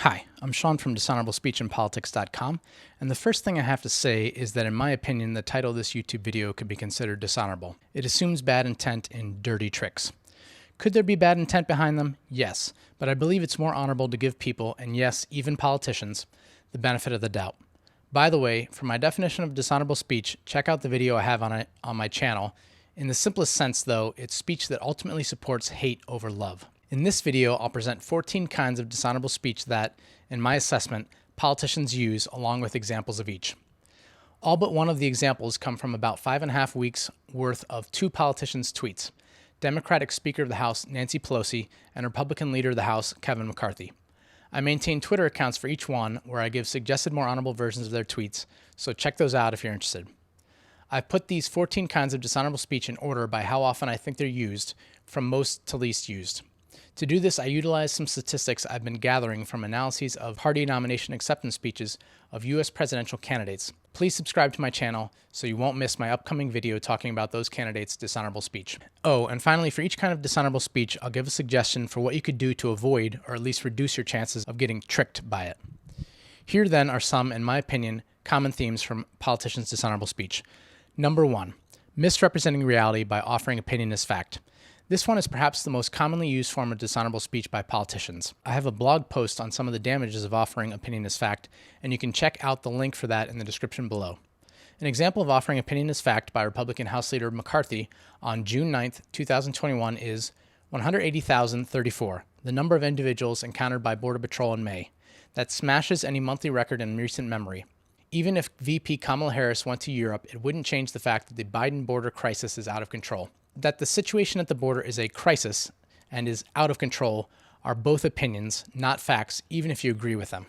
Hi, I'm Sean from dishonorablespeechandpolitics.com, and the first thing I have to say is that in my opinion, the title of this YouTube video could be considered dishonorable. It assumes bad intent in dirty tricks. Could there be bad intent behind them? Yes, but I believe it's more honorable to give people, and yes, even politicians, the benefit of the doubt. By the way, for my definition of dishonorable speech, check out the video I have on it on my channel. In the simplest sense, though, it's speech that ultimately supports hate over love. In this video, I'll present 14 kinds of dishonorable speech that, in my assessment, politicians use along with examples of each. All but one of the examples come from about 5.5 weeks worth of two politicians' tweets, Democratic Speaker of the House Nancy Pelosi and Republican Leader of the House Kevin McCarthy. I maintain Twitter accounts for each one where I give suggested more honorable versions of their tweets, so check those out if you're interested. I've put these 14 kinds of dishonorable speech in order by how often I think they're used, from most to least used. To do this, I utilize some statistics I've been gathering from analyses of party nomination acceptance speeches of U.S. presidential candidates. Please subscribe to my channel so you won't miss my upcoming video talking about those candidates' dishonorable speech. Oh, and finally, for each kind of dishonorable speech, I'll give a suggestion for what you could do to avoid or at least reduce your chances of getting tricked by it. Here then are some, in my opinion, common themes from politicians' dishonorable speech. Number 1, misrepresenting reality by offering opinion as fact. This one is perhaps the most commonly used form of dishonorable speech by politicians. I have a blog post on some of the damages of offering opinion as fact, and you can check out the link for that in the description below. An example of offering opinion as fact by Republican House Leader McCarthy on June 9, 2021 is 180,034, the number of individuals encountered by Border Patrol in May. That smashes any monthly record in recent memory. Even if VP Kamala Harris went to Europe, it wouldn't change the fact that the Biden border crisis is out of control. That the situation at the border is a crisis and is out of control are both opinions, not facts, even if you agree with them.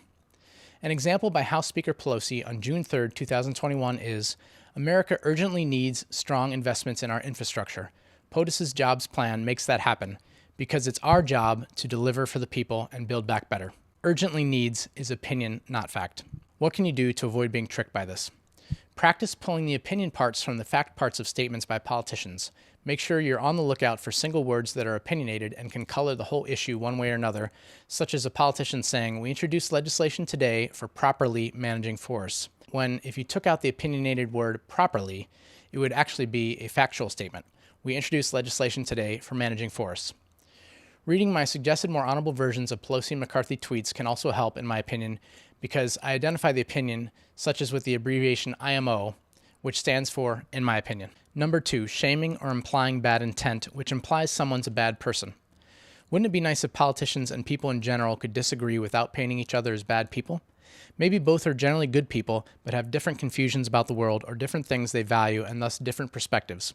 An example by House Speaker Pelosi on June 3, 2021 is, America urgently needs strong investments in our infrastructure. POTUS's jobs plan makes that happen because it's our job to deliver for the people and build back better. Urgently needs is opinion, not fact. What can you do to avoid being tricked by this? Practice pulling the opinion parts from the fact parts of statements by politicians. Make sure you're on the lookout for single words that are opinionated and can color the whole issue one way or another, such as a politician saying, "We introduced legislation today for properly managing forests," when if you took out the opinionated word properly, it would actually be a factual statement. We introduced legislation today for managing forests. Reading my suggested more honorable versions of Pelosi and McCarthy tweets can also help, in my opinion, because I identify the opinion, such as with the abbreviation IMO, which stands for, in my opinion. Number 2, shaming or implying bad intent, which implies someone's a bad person. Wouldn't it be nice if politicians and people in general could disagree without painting each other as bad people? Maybe both are generally good people, but have different confusions about the world or different things they value and thus different perspectives.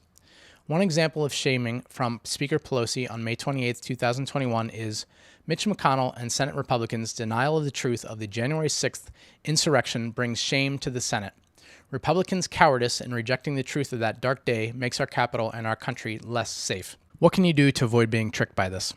One example of shaming from Speaker Pelosi on May 28, 2021 is Mitch McConnell and Senate Republicans' denial of the truth of the January 6th insurrection brings shame to the Senate. Republicans' cowardice in rejecting the truth of that dark day makes our Capitol and our country less safe. What can you do to avoid being tricked by this?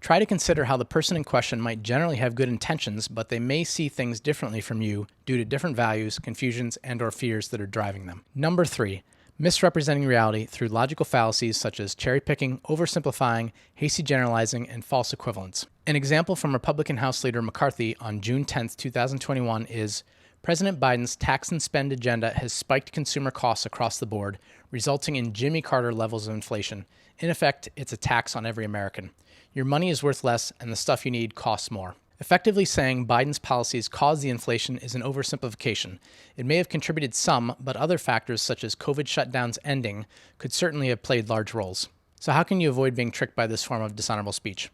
Try to consider how the person in question might generally have good intentions, but they may see things differently from you due to different values, confusions, and/or fears that are driving them. Number 3, misrepresenting reality through logical fallacies such as cherry-picking, oversimplifying, hasty generalizing, and false equivalence. An example from Republican House Leader McCarthy on June 10, 2021 is, President Biden's tax and spend agenda has spiked consumer costs across the board, resulting in Jimmy Carter levels of inflation. In effect, it's a tax on every American. Your money is worth less, and the stuff you need costs more. Effectively saying Biden's policies caused the inflation is an oversimplification. It may have contributed some, but other factors such as COVID shutdowns ending could certainly have played large roles. So how can you avoid being tricked by this form of dishonorable speech?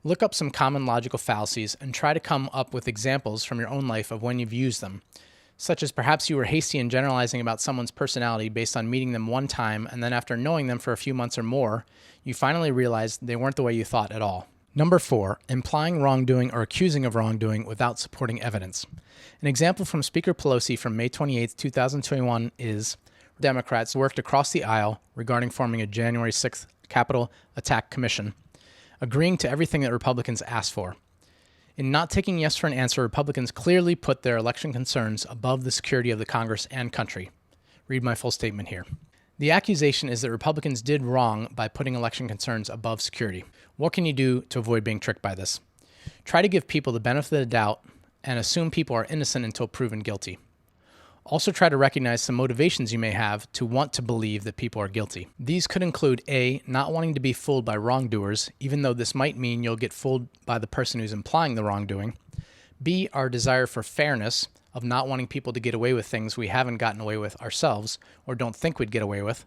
Look up some common logical fallacies and try to come up with examples from your own life of when you've used them, such as perhaps you were hasty in generalizing about someone's personality based on meeting them one time, and then after knowing them for a few months or more, you finally realized they weren't the way you thought at all. Number 4, implying wrongdoing or accusing of wrongdoing without supporting evidence. An example from Speaker Pelosi from May 28, 2021 is, Democrats worked across the aisle regarding forming a January 6th Capitol attack commission, agreeing to everything that Republicans asked for. In not taking yes for an answer, Republicans clearly put their election concerns above the security of the Congress and country. Read my full statement here. The accusation is that Republicans did wrong by putting election concerns above security. What can you do to avoid being tricked by this? Try to give people the benefit of the doubt and assume people are innocent until proven guilty. Also try to recognize some motivations you may have to want to believe that people are guilty. These could include A, not wanting to be fooled by wrongdoers, even though this might mean you'll get fooled by the person who's implying the wrongdoing. B, our desire for fairness, of not wanting people to get away with things we haven't gotten away with ourselves or don't think we'd get away with.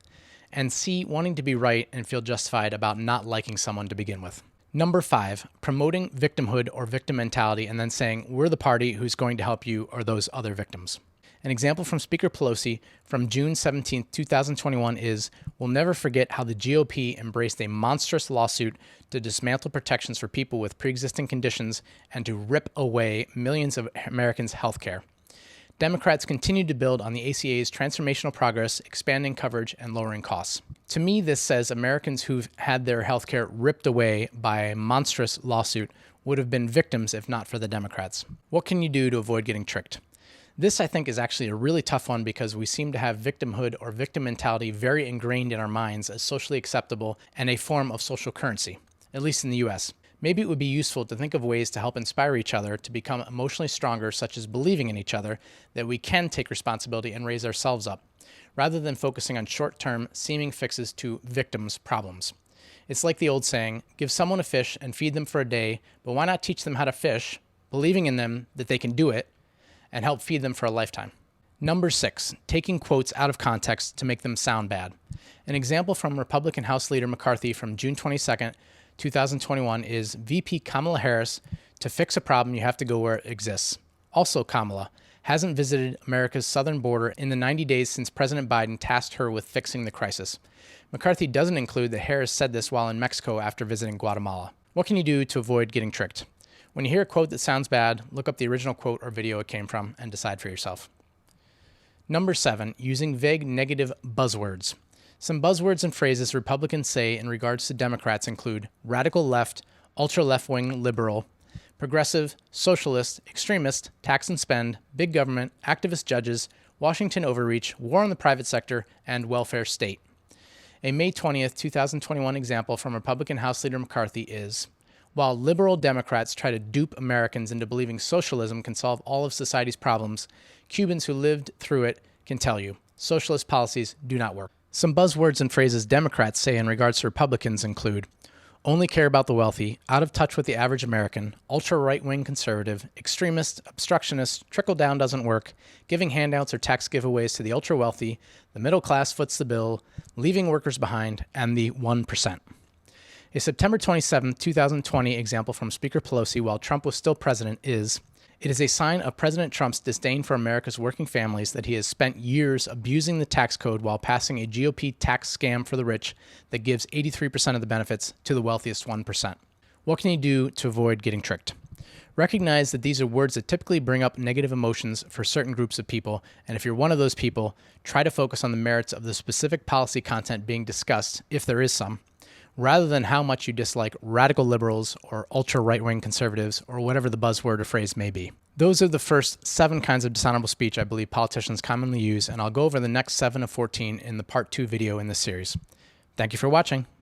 And C, wanting to be right and feel justified about not liking someone to begin with. Number 5, promoting victimhood or victim mentality and then saying, we're the party who's going to help you or those other victims. An example from Speaker Pelosi from June 17, 2021 is, we'll never forget how the GOP embraced a monstrous lawsuit to dismantle protections for people with pre-existing conditions and to rip away millions of Americans' health care. Democrats continued to build on the ACA's transformational progress, expanding coverage and lowering costs. To me, this says Americans who've had their health care ripped away by a monstrous lawsuit would have been victims if not for the Democrats. What can you do to avoid getting tricked? This, I think, is actually a really tough one because we seem to have victimhood or victim mentality very ingrained in our minds as socially acceptable and a form of social currency, at least in the US. Maybe it would be useful to think of ways to help inspire each other to become emotionally stronger, such as believing in each other, that we can take responsibility and raise ourselves up, rather than focusing on short-term, seeming fixes to victims' problems. It's like the old saying, give someone a fish and feed them for a day, but why not teach them how to fish, believing in them that they can do it, and help feed them for a lifetime. Number 6, taking quotes out of context to make them sound bad. An example from Republican House Leader McCarthy from June 22nd, 2021 is VP Kamala Harris, to fix a problem you have to go where it exists. Also Kamala hasn't visited America's southern border in the 90 days since President Biden tasked her with fixing the crisis. McCarthy doesn't include that Harris said this while in Mexico after visiting Guatemala. What can you do to avoid getting tricked? When you hear a quote that sounds bad, look up the original quote or video it came from and decide for yourself. Number 7, using vague negative buzzwords. Some buzzwords and phrases Republicans say in regards to Democrats include radical left, ultra left-wing liberal, progressive, socialist, extremist, tax and spend, big government, activist judges, Washington overreach, war on the private sector, and welfare state. A May 20th, 2021 example from Republican House Leader McCarthy is, while liberal Democrats try to dupe Americans into believing socialism can solve all of society's problems, Cubans who lived through it can tell you, socialist policies do not work. Some buzzwords and phrases Democrats say in regards to Republicans include only care about the wealthy, out of touch with the average American, ultra-right-wing conservative, extremist, obstructionist, trickle-down doesn't work, giving handouts or tax giveaways to the ultra-wealthy, the middle class foots the bill, leaving workers behind, and the 1%. A September 27, 2020 example from Speaker Pelosi while Trump was still president is, it is a sign of President Trump's disdain for America's working families that he has spent years abusing the tax code while passing a GOP tax scam for the rich that gives 83% of the benefits to the wealthiest 1%. What can you do to avoid getting tricked? Recognize that these are words that typically bring up negative emotions for certain groups of people, and if you're one of those people, try to focus on the merits of the specific policy content being discussed, if there is some, rather than how much you dislike radical liberals or ultra-right-wing conservatives or whatever the buzzword or phrase may be. Those are the first 7 kinds of dishonorable speech I believe politicians commonly use, and I'll go over the next 7 of 14 in the part 2 video in this series. Thank you for watching.